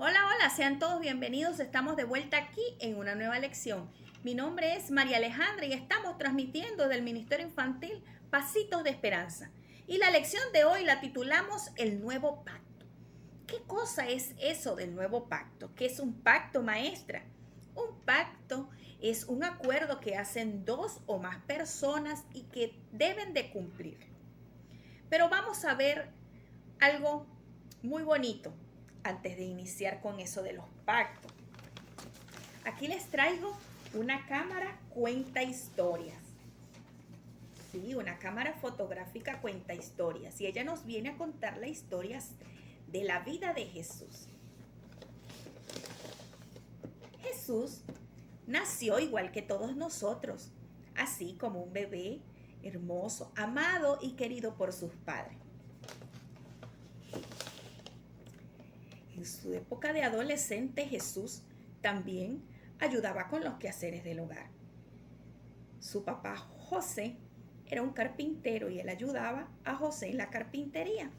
Hola, hola, sean todos bienvenidos. Estamos de vuelta aquí en una nueva lección. Mi nombre es María Alejandra y estamos transmitiendo del Ministerio Infantil Pasitos de Esperanza. Y la lección de hoy la titulamos El Nuevo Pacto. ¿Qué cosa es eso del nuevo pacto? ¿Qué es un pacto, maestra? Un pacto es un acuerdo que hacen dos o más personas y que deben de cumplir. Pero vamos a ver algo muy bonito antes de iniciar con eso de los pactos. Aquí les traigo una cámara cuenta historias. Sí, una cámara fotográfica cuenta historias. Y ella nos viene a contar las historias de la vida de Jesús. Jesús nació igual que todos nosotros, así como un bebé hermoso, amado y querido por sus padres. En su época de adolescente, Jesús también ayudaba con los quehaceres del hogar. Su papá José era un carpintero y él ayudaba a José en la carpintería.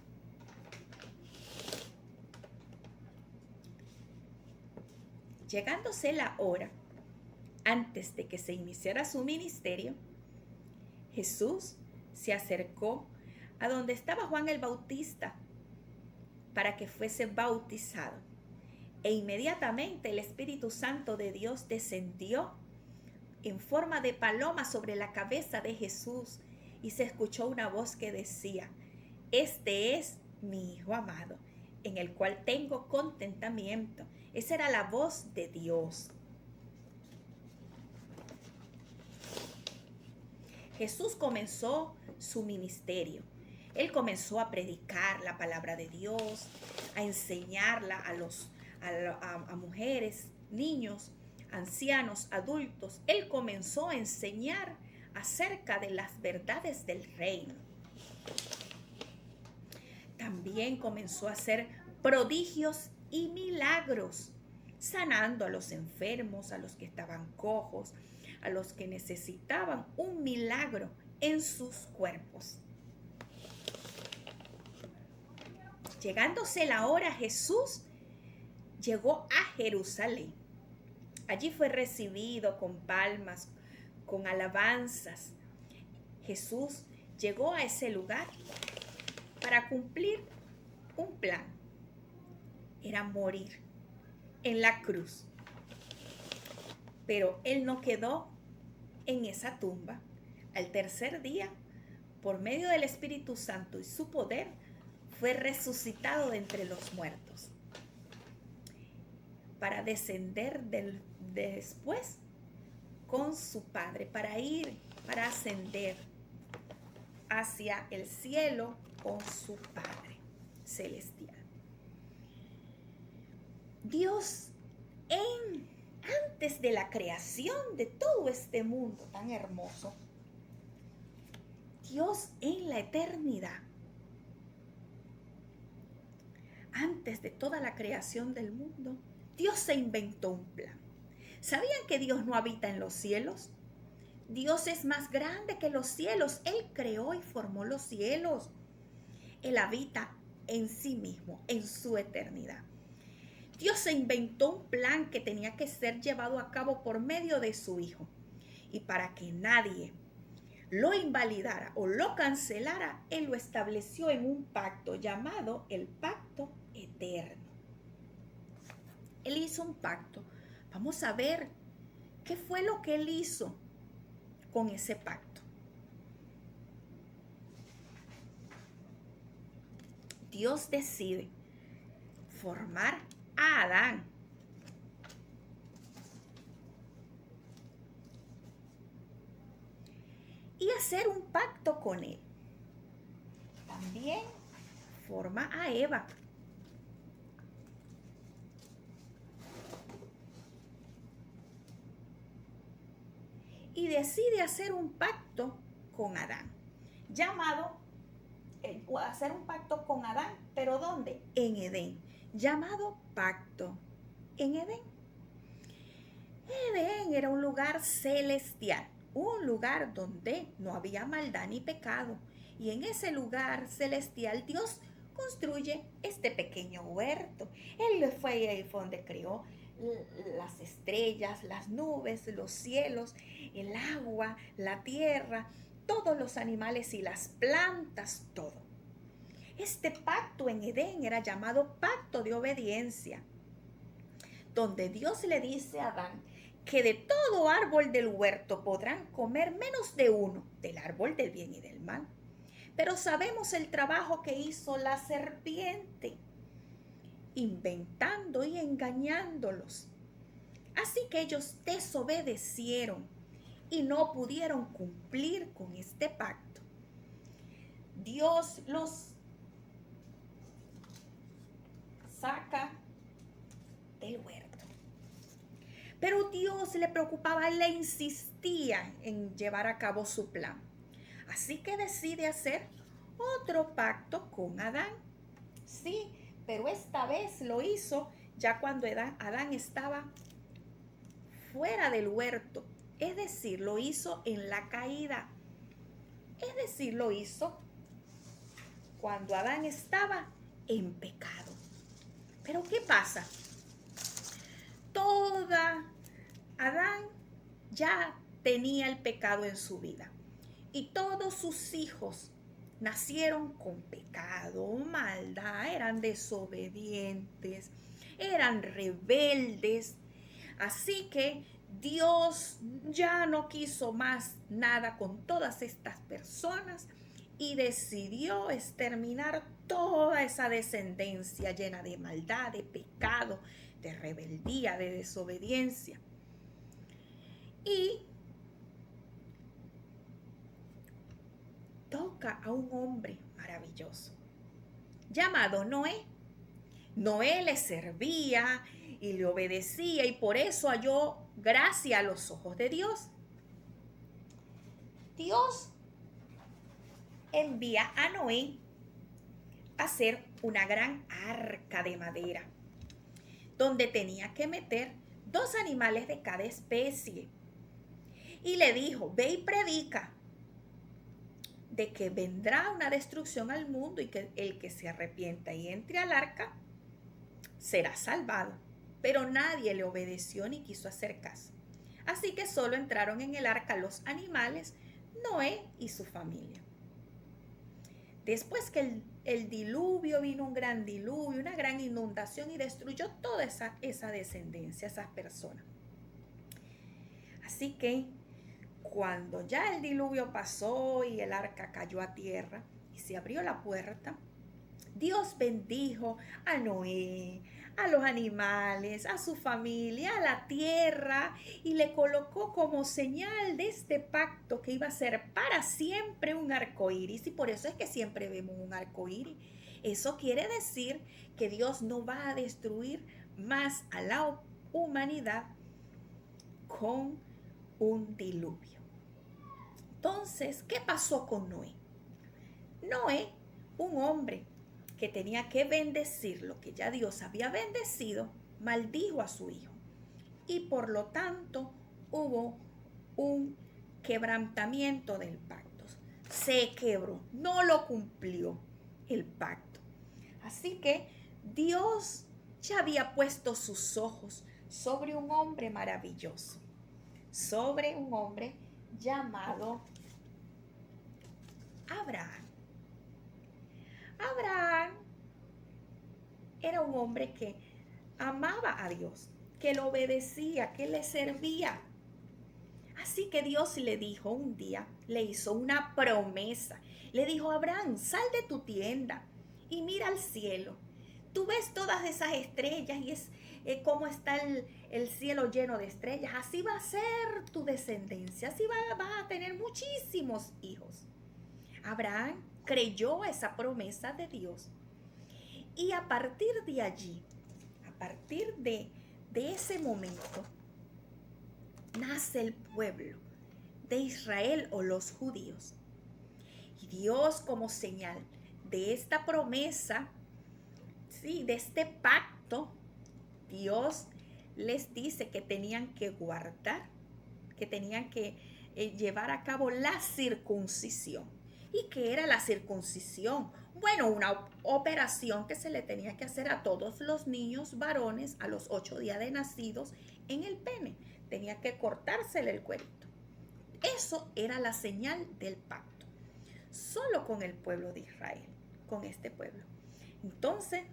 Llegándose la hora, antes de que se iniciara su ministerio, Jesús se acercó a donde estaba Juan el Bautista para que fuese bautizado. E inmediatamente el Espíritu Santo de Dios descendió en forma de paloma sobre la cabeza de Jesús y se escuchó una voz que decía: este es mi Hijo amado, en el cual tengo contentamiento. Esa era la voz de Dios. Jesús comenzó su ministerio. Él comenzó a predicar la palabra de Dios, a enseñarla a mujeres, niños, ancianos, adultos. Él comenzó a enseñar acerca de las verdades del reino. También comenzó a hacer prodigios y milagros, sanando a los enfermos, a los que estaban cojos, a los que necesitaban un milagro en sus cuerpos. Llegándose la hora, Jesús llegó a Jerusalén. Allí fue recibido con palmas, con alabanzas. Jesús llegó a ese lugar para cumplir un plan. Era morir en la cruz. Pero él no quedó en esa tumba. Al tercer día, por medio del Espíritu Santo y su poder, fue resucitado de entre los muertos para descender después con su Padre, para ascender hacia el cielo con su Padre celestial. Dios, antes de la creación de todo este mundo tan hermoso, Dios en la eternidad, antes de toda la creación del mundo, Dios se inventó un plan. ¿Sabían que Dios no habita en los cielos? Dios es más grande que los cielos. Él creó y formó los cielos. Él habita en sí mismo, en su eternidad. Dios se inventó un plan que tenía que ser llevado a cabo por medio de su Hijo. Y para que nadie lo invalidara o lo cancelara, Él lo estableció en un pacto llamado el pacto eterno. Él hizo un pacto. Vamos a ver qué fue lo que Él hizo con ese pacto. Dios decide formar a Adán y hacer un pacto con él. También forma a Eva. Y decide hacer un pacto con Adán, hacer un pacto con Adán, pero ¿dónde? En Edén, llamado pacto en Edén. Edén era un lugar celestial, un lugar donde no había maldad ni pecado. Y en ese lugar celestial Dios construye este pequeño huerto. Él ahí fue donde creó las estrellas, las nubes, los cielos, el agua, la tierra, todos los animales y las plantas, todo. Este pacto en Edén era llamado pacto de obediencia, donde Dios le dice a Adán que de todo árbol del huerto podrán comer menos de uno, del árbol del bien y del mal. Pero sabemos el trabajo que hizo la serpiente, inventando y engañándolos. Así que ellos desobedecieron y no pudieron cumplir con este pacto. Dios los saca del huerto. Pero Dios le preocupaba, le insistía en llevar a cabo su plan. Así que decide hacer otro pacto con Adán. Sí, pero esta vez lo hizo ya cuando Adán estaba fuera del huerto. Es decir, lo hizo en la caída. Es decir, lo hizo cuando Adán estaba en pecado. Pero ¿qué pasa? Adán ya tenía el pecado en su vida. Y todos sus hijos nacieron con pecado, maldad, eran desobedientes, eran rebeldes. Así que Dios ya no quiso más nada con todas estas personas y decidió exterminar toda esa descendencia llena de maldad, de pecado, de rebeldía, de desobediencia. Y toca a un hombre maravilloso llamado Noé. Noé le servía y le obedecía y por eso halló gracia a los ojos de Dios. Dios envía a Noé a hacer una gran arca de madera donde tenía que meter 2 animales de cada especie. Y le dijo, ve y predica de que vendrá una destrucción al mundo y que el que se arrepienta y entre al arca será salvado. Pero nadie le obedeció ni quiso hacer caso. Así que solo entraron en el arca los animales, Noé y su familia. Después que el diluvio, vino un gran diluvio, una gran inundación y destruyó toda esa descendencia, esas personas. Así que cuando ya el diluvio pasó y el arca cayó a tierra y se abrió la puerta, Dios bendijo a Noé, a los animales, a su familia, a la tierra y le colocó como señal de este pacto que iba a ser para siempre un arco iris. Y por eso es que siempre vemos un arco iris. Eso quiere decir que Dios no va a destruir más a la humanidad con un diluvio. Entonces, ¿qué pasó con Noé? Noé, un hombre que tenía que bendecir lo que ya Dios había bendecido, maldijo a su hijo. Y por lo tanto hubo un quebrantamiento del pacto. Se quebró, no lo cumplió el pacto. Así que Dios ya había puesto sus ojos sobre un hombre maravilloso, sobre un hombre llamado Abraham. Abraham era un hombre que amaba a Dios, que lo obedecía, que le servía. Así que Dios le dijo un día, le hizo una promesa. Le dijo, Abraham, sal de tu tienda y mira al cielo. Tú ves todas esas estrellas y es cómo está el cielo lleno de estrellas. Así va a ser tu descendencia, así vas a tener muchísimos hijos. Abraham creyó esa promesa de Dios. Y a partir de allí, a partir de ese momento, nace el pueblo de Israel o los judíos. Y Dios, como señal de esta promesa, sí, de este pacto, Dios les dice que tenían que guardar, que tenían que llevar a cabo la circuncisión. ¿Y qué era la circuncisión? bueno, una operación que se le tenía que hacer a todos los niños varones a los 8 días de nacidos en el pene. Tenía que cortársele el cuerito. Eso era la señal del pacto. Solo con el pueblo de Israel, con este pueblo. Entonces,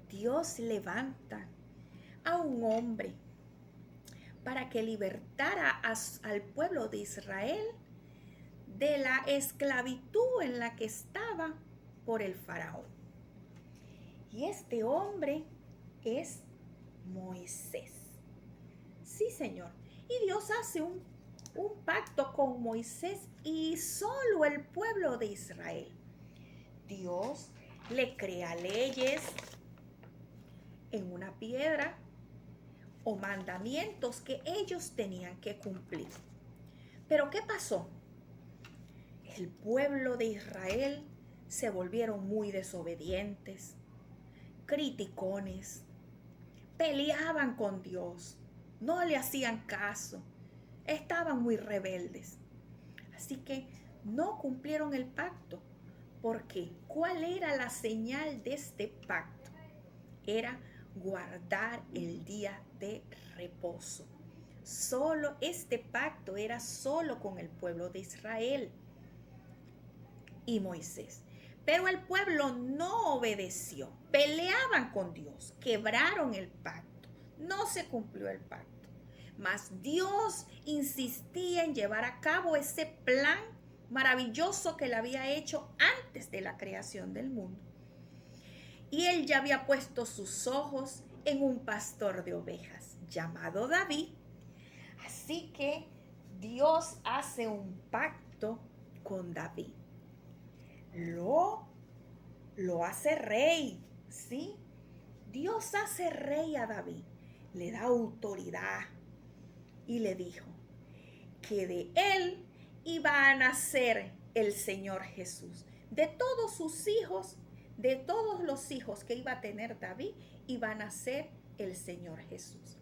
Dios levanta a un hombre para que libertara al pueblo de Israel de la esclavitud en la que estaba por el faraón. Y este hombre es Moisés. Sí, Señor. Y Dios hace un pacto con Moisés y solo el pueblo de Israel. Dios le crea leyes en una piedra o mandamientos que ellos tenían que cumplir. Pero ¿qué pasó? El pueblo de Israel se volvieron muy desobedientes, criticones, peleaban con Dios, no le hacían caso, estaban muy rebeldes. Así que no cumplieron el pacto. ¿Por qué? ¿Cuál era la señal de este pacto? Era guardar el día de reposo. Solo este pacto era solo con el pueblo de Israel y Moisés. Pero el pueblo no obedeció, peleaban con Dios, quebraron el pacto, no se cumplió el pacto. Mas Dios insistía en llevar a cabo ese plan maravilloso que él había hecho antes de la creación del mundo. Y él ya había puesto sus ojos en un pastor de ovejas llamado David. Así que Dios hace un pacto con David. Lo hace rey, ¿sí? Dios hace rey a David, le da autoridad y le dijo que de él iba a nacer el Señor Jesús. De todos sus hijos, de todos los hijos que iba a tener David, iba a nacer el Señor Jesús.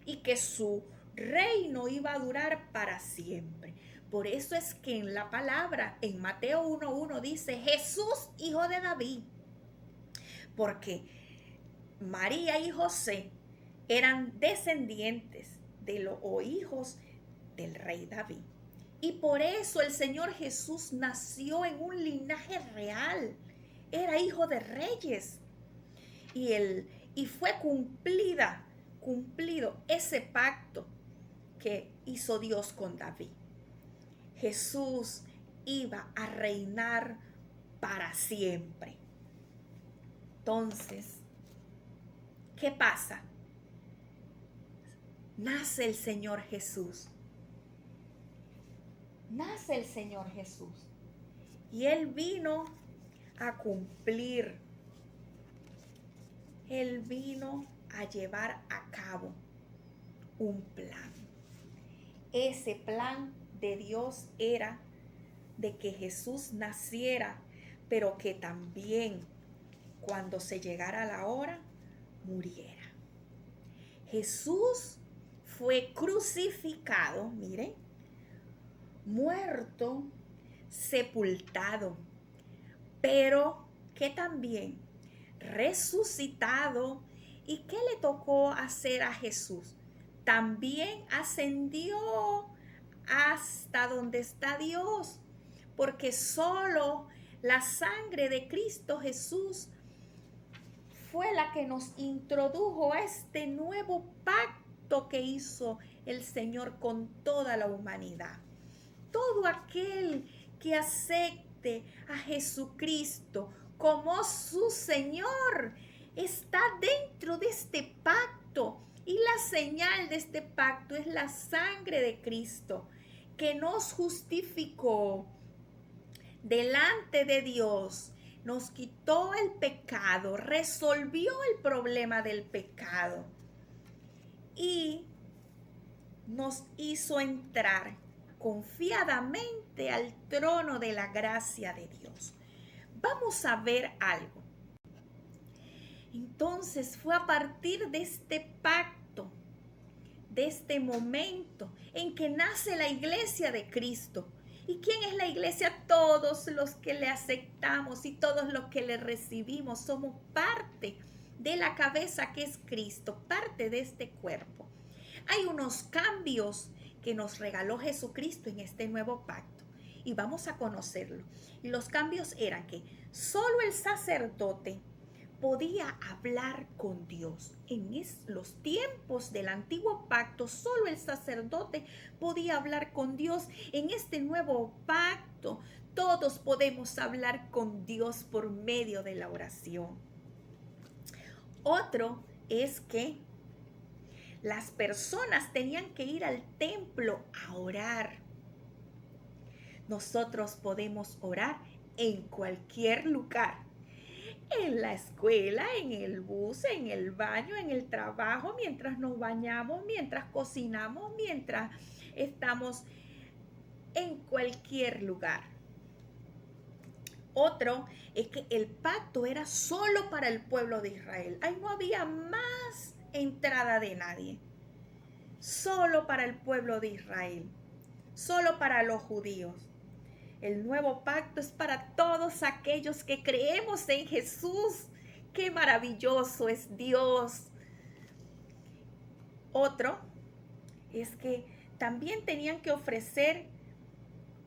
Y que su reino iba a durar para siempre. Por eso es que en la palabra, en Mateo 1:1 dice Jesús, hijo de David. Porque María y José eran descendientes o hijos del rey David. Y por eso el Señor Jesús nació en un linaje real. Era hijo de reyes. Y fue cumplido ese pacto que hizo Dios con David. Jesús iba a reinar para siempre. Entonces, ¿qué pasa? Nace el Señor Jesús. Nace el Señor Jesús. Y Él vino a cumplir. Él vino a llevar a cabo un plan. Ese plan de Dios era de que Jesús naciera, pero que también cuando se llegara la hora, muriera. Jesús fue crucificado, miren, muerto, sepultado, pero que también resucitado. ¿Y qué le tocó hacer a Jesús? También ascendió hasta donde está Dios, porque solo la sangre de Cristo Jesús fue la que nos introdujo a este nuevo pacto que hizo el Señor con toda la humanidad. Todo aquel que acepte a Jesucristo como su Señor está dentro de este pacto. Y la señal de este pacto es la sangre de Cristo, que nos justificó delante de Dios, nos quitó el pecado, resolvió el problema del pecado y nos hizo entrar confiadamente al trono de la gracia de Dios. Vamos a ver algo. Entonces fue a partir de este pacto, de este momento en que nace la iglesia de Cristo, ¿Y quién es la iglesia? Todos los que le aceptamos y todos los que le recibimos somos parte de la cabeza que es Cristo, parte de este cuerpo. Hay unos cambios que nos regaló Jesucristo en este nuevo pacto y vamos a conocerlo. Y los cambios eran que solo el sacerdote podía hablar con Dios. En los tiempos del antiguo pacto, solo el sacerdote podía hablar con Dios. En este nuevo pacto, todos podemos hablar con Dios por medio de la oración. Otro es que las personas tenían que ir al templo a orar. Nosotros podemos orar en cualquier lugar. En la escuela, en el bus, en el baño, en el trabajo, mientras nos bañamos, mientras cocinamos, mientras estamos en cualquier lugar. Otro es que el pacto era solo para el pueblo de Israel. Ahí no había más entrada de nadie. Solo para el pueblo de Israel. Solo para los judíos. El nuevo pacto es para todos aquellos que creemos en Jesús. ¡Qué maravilloso es Dios! Otro es que también tenían que ofrecer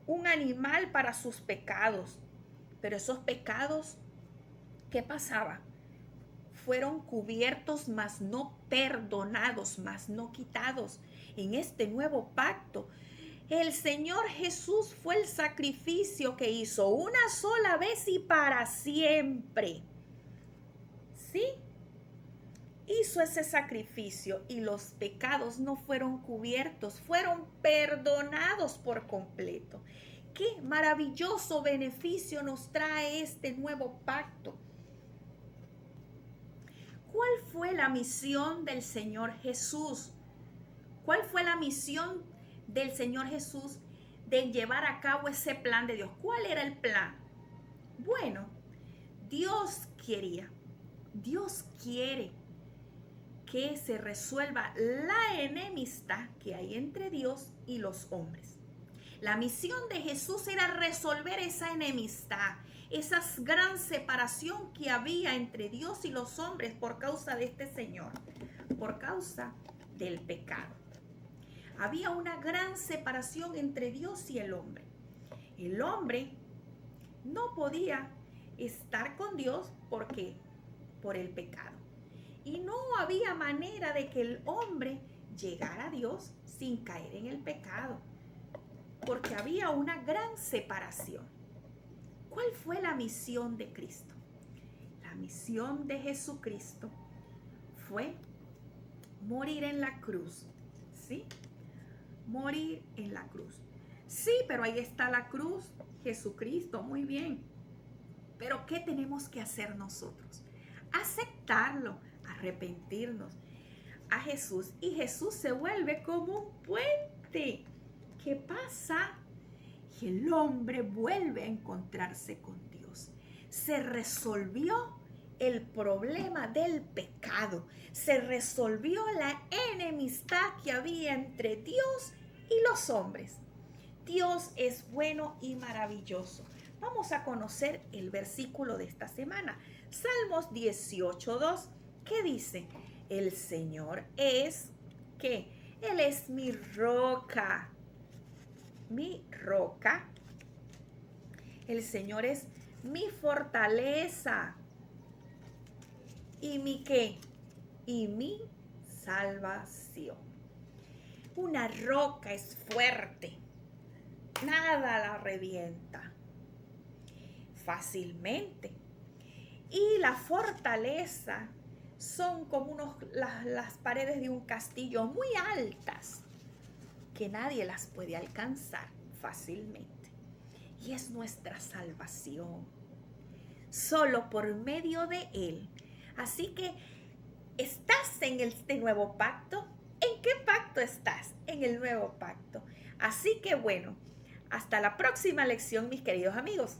un animal para sus pecados. Pero esos pecados, ¿qué pasaba? Fueron cubiertos, mas no perdonados, mas no quitados. En este nuevo pacto, el Señor Jesús fue el sacrificio que hizo una sola vez y para siempre. ¿Sí? Hizo ese sacrificio y los pecados no fueron cubiertos, fueron perdonados por completo. Qué maravilloso beneficio nos trae este nuevo pacto. ¿Cuál fue la misión del Señor Jesús? ¿Cuál fue la misión del Señor Jesús de llevar a cabo ese plan de Dios? ¿Cuál era el plan? Bueno, Dios quiere que se resuelva la enemistad que hay entre Dios y los hombres. La misión de Jesús era resolver esa enemistad, esa gran separación que había entre Dios y los hombres por causa de este Señor, por causa del pecado. Había una gran separación entre Dios y el hombre. El hombre no podía estar con Dios porque por el pecado. Y no había manera de que el hombre llegara a Dios sin caer en el pecado, porque había una gran separación. ¿Cuál fue la misión de Cristo? La misión de Jesucristo fue morir en la cruz, ¿sí? Morir en la cruz. Sí, pero ahí está la cruz, Jesucristo, muy bien. Pero ¿qué tenemos que hacer nosotros? Aceptarlo, arrepentirnos a Jesús. Y Jesús se vuelve como un puente. ¿Qué pasa? Y el hombre vuelve a encontrarse con Dios. Se resolvió el problema del pecado. Se resolvió la enemistad que había entre Dios y los hombres. Dios es bueno y maravilloso. Vamos a conocer el versículo de esta semana. Salmos 18:2. ¿Qué dice? El Señor es, ¿qué? Él es mi roca. Mi roca. El Señor es mi fortaleza. ¿Y mi qué? Y mi salvación. Una roca es fuerte. Nada la revienta fácilmente. Y la fortaleza son como las paredes de un castillo muy altas, que nadie las puede alcanzar fácilmente. Y es nuestra salvación, solo por medio de Él. Así que, ¿estás en este nuevo pacto? ¿En qué pacto estás? En el nuevo pacto. Así que bueno, hasta la próxima lección, mis queridos amigos.